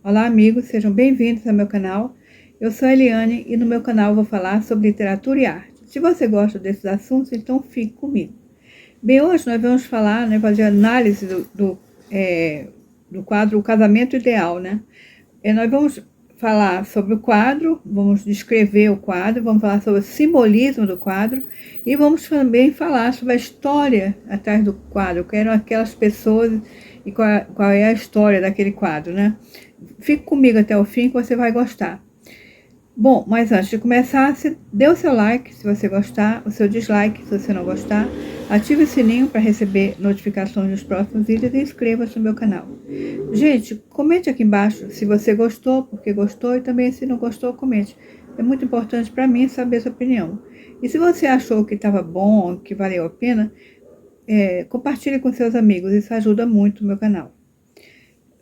Olá, amigos, sejam bem-vindos ao meu canal. Eu sou a Eliane e no meu canal eu vou falar sobre literatura e arte. Se você gosta desses assuntos, então fique comigo. Bem, hoje nós vamos falar, fazer análise do quadro O Casamento Ideal, né? Nós vamos falar sobre o quadro, vamos descrever o quadro, vamos falar sobre o simbolismo do quadro e vamos também falar sobre a história atrás do quadro, quem eram aquelas pessoas e qual é a história daquele quadro, né? Fique comigo até o fim que você vai gostar. Bom, mas antes de começar, dê o seu like se você gostar, o seu dislike se você não gostar, ative o sininho para receber notificações dos próximos vídeos e inscreva-se no meu canal. Gente, comente aqui embaixo se você gostou, porque gostou, e também se não gostou, comente. É muito importante para mim saber a sua opinião. E se você achou que estava bom, que valeu a pena, compartilhe com seus amigos, isso ajuda muito o meu canal.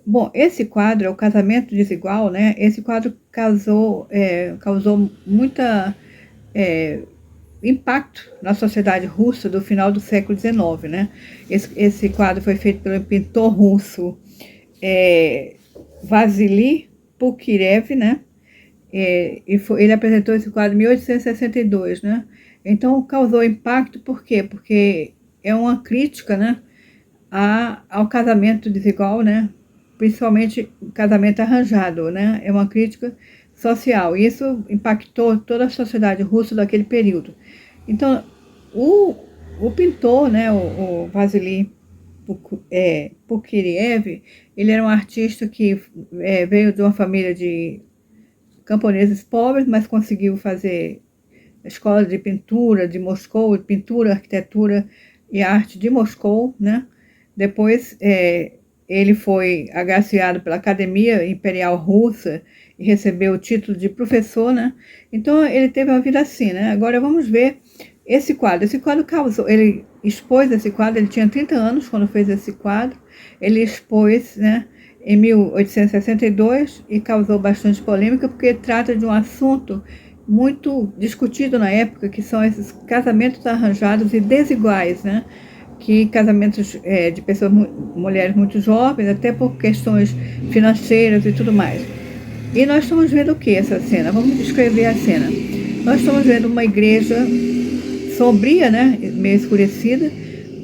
Bom, esse quadro é o Casamento Desigual, né? Esse quadro causou muita impacto na sociedade russa do final do século XIX, né? Esse quadro foi feito pelo pintor russo Vasily Pukirev, né? Ele apresentou esse quadro em 1862, né? Então causou impacto por quê? Porque é uma crítica, né, ao casamento desigual, né? Principalmente o casamento arranjado, né? É uma crítica social. E isso impactou toda a sociedade russa daquele período. Então, o pintor, né, o Vasily Pukiriev, ele era um artista que veio de uma família de camponeses pobres, mas conseguiu fazer a escola de pintura de Moscou, pintura, arquitetura e arte de Moscou, né? Depois ele foi agraciado pela Academia Imperial Russa e recebeu o título de professor, né? Então ele teve uma vida assim, né? Agora vamos ver esse quadro. Esse quadro causou, ele expôs esse quadro, ele tinha 30 anos quando fez esse quadro. Ele expôs, né, em 1862 e causou bastante polêmica porque trata de um assunto muito discutido na época, que são esses casamentos arranjados e desiguais, né? Que casamentos de pessoas, mulheres muito jovens, até por questões financeiras e tudo mais. E nós estamos vendo o que essa cena? Vamos descrever a cena. Nós estamos vendo uma igreja sombria, né, meio escurecida,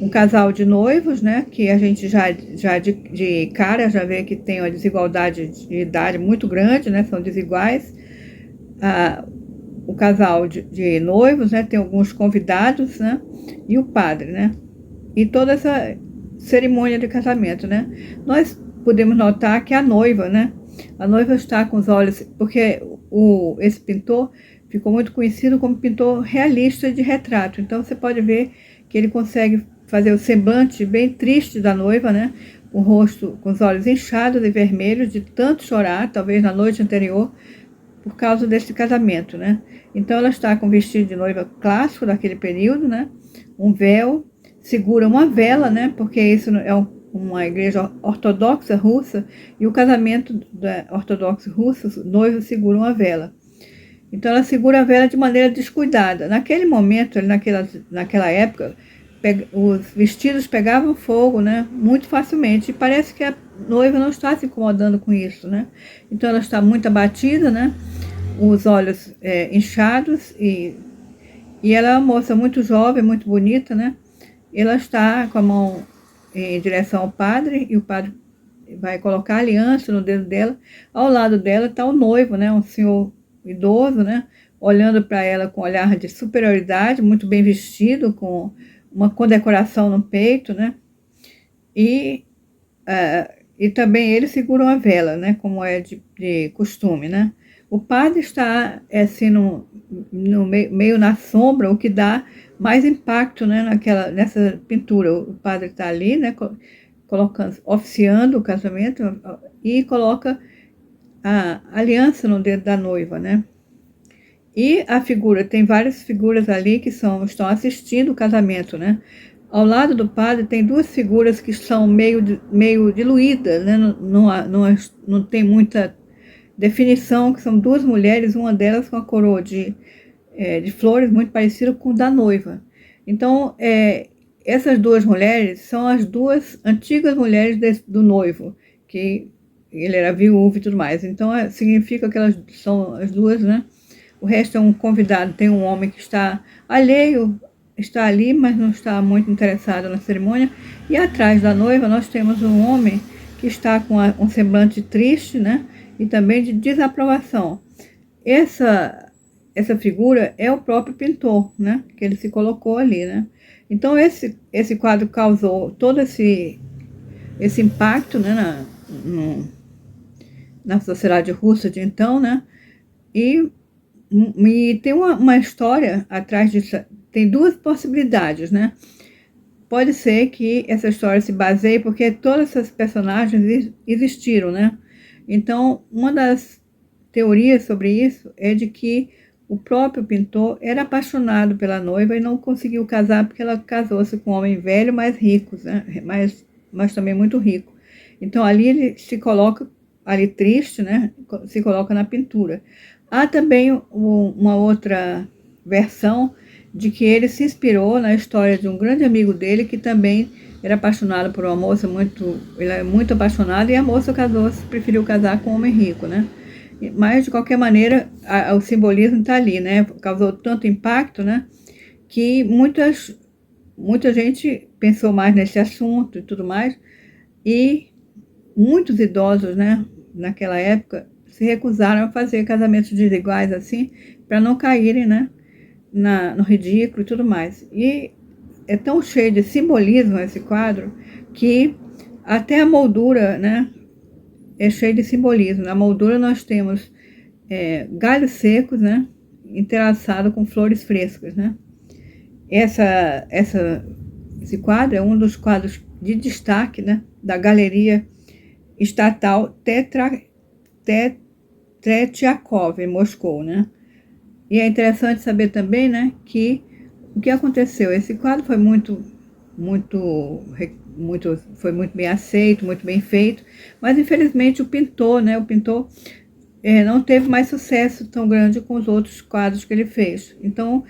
um casal de noivos, né, que a gente já de cara já vê que tem uma desigualdade de idade muito grande, né, são desiguais. O casal de noivos, né, tem alguns convidados, né, e o padre, né, e toda essa cerimônia de casamento, né. Nós podemos notar que a noiva, né, a noiva está com os olhos, porque esse pintor ficou muito conhecido como pintor realista de retrato, então você pode ver que ele consegue fazer o semblante bem triste da noiva, né, o rosto com os olhos inchados e vermelhos de tanto chorar, talvez na noite anterior, por causa desse casamento, né? Então ela está com um vestido de noiva clássico daquele período, né? Um véu, segura uma vela, né? Porque isso é uma igreja ortodoxa russa e o casamento da ortodoxa russa, o noivo segura uma vela. Então ela segura a vela de maneira descuidada. Naquele momento, naquela época, os vestidos pegavam fogo, né, muito facilmente. E parece que a noiva não está se incomodando com isso, né? Então ela está muito abatida, né? Os olhos inchados e ela é uma moça muito jovem, muito bonita, né? Ela está com a mão em direção ao padre e o padre vai colocar a aliança no dedo dela. Ao lado dela está o noivo, né? Um senhor idoso, né? Olhando para ela com um olhar de superioridade, muito bem vestido, com uma condecoração no peito, né? E também ele segura uma vela, né? Como é de costume, né? O padre está assim meio na sombra, o que dá mais impacto, né? Nessa pintura. O padre está ali, né? Oficiando o casamento e coloca a aliança no dedo da noiva, né? E a figura, tem várias figuras ali que estão assistindo o casamento, né? Ao lado do padre tem duas figuras que são meio diluídas, né? Não tem muita definição, que são duas mulheres, uma delas com a coroa de flores muito parecida com o da noiva. Então, essas duas mulheres são as duas antigas mulheres do noivo, que ele era viúvo e tudo mais. Então, significa que elas são as duas, né? O resto é um convidado, tem um homem que está alheio, está ali, mas não está muito interessado na cerimônia. E atrás da noiva nós temos um homem que está com um semblante triste, né? E também de desaprovação. Essa figura é o próprio pintor, né? Que ele se colocou ali, né? Então esse quadro causou todo esse impacto, né? Na sociedade russa de então, né? E tem uma história atrás disso. Tem duas possibilidades, né? Pode ser que essa história se baseie porque todas essas personagens existiram, né? Então, uma das teorias sobre isso é de que o próprio pintor era apaixonado pela noiva e não conseguiu casar porque ela casou-se com um homem velho, mais rico, né? Mas também muito rico. Então, ali ele se coloca, ali triste, né? Se coloca na pintura. Há também uma outra versão de que ele se inspirou na história de um grande amigo dele que também era apaixonado por uma moça ele é muito apaixonado e a moça casou-se, preferiu casar com um homem rico, né? Mas de qualquer maneira, o simbolismo está ali, né? Causou tanto impacto, né? Que muita gente pensou mais nesse assunto e tudo mais, e muitos idosos, né? Naquela época se recusaram a fazer casamentos desiguais assim, para não caírem, né? No ridículo e tudo mais. E é tão cheio de simbolismo esse quadro que até a moldura, né, é cheia de simbolismo. Na moldura nós temos galhos secos, né, entrelaçado com flores frescas, né. Esse quadro é um dos quadros de destaque, né, da Galeria Estatal Tretiakov, em Moscou, né. E é interessante saber também, né, que o que aconteceu? Esse quadro foi foi muito bem aceito, muito bem feito, mas infelizmente o pintor, né, não teve mais sucesso tão grande com os outros quadros que ele fez. Então,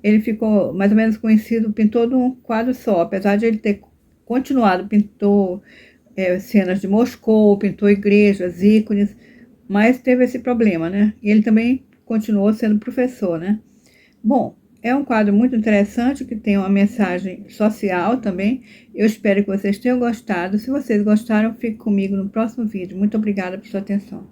ele ficou mais ou menos conhecido, pintor de um quadro só, apesar de ele ter continuado, pintou cenas de Moscou, pintou igrejas, ícones, mas teve esse problema, né? E ele também continuou sendo professor, né? Bom, é um quadro muito interessante que tem uma mensagem social também. Eu espero que vocês tenham gostado. Se vocês gostaram, fique comigo no próximo vídeo. Muito obrigada por sua atenção.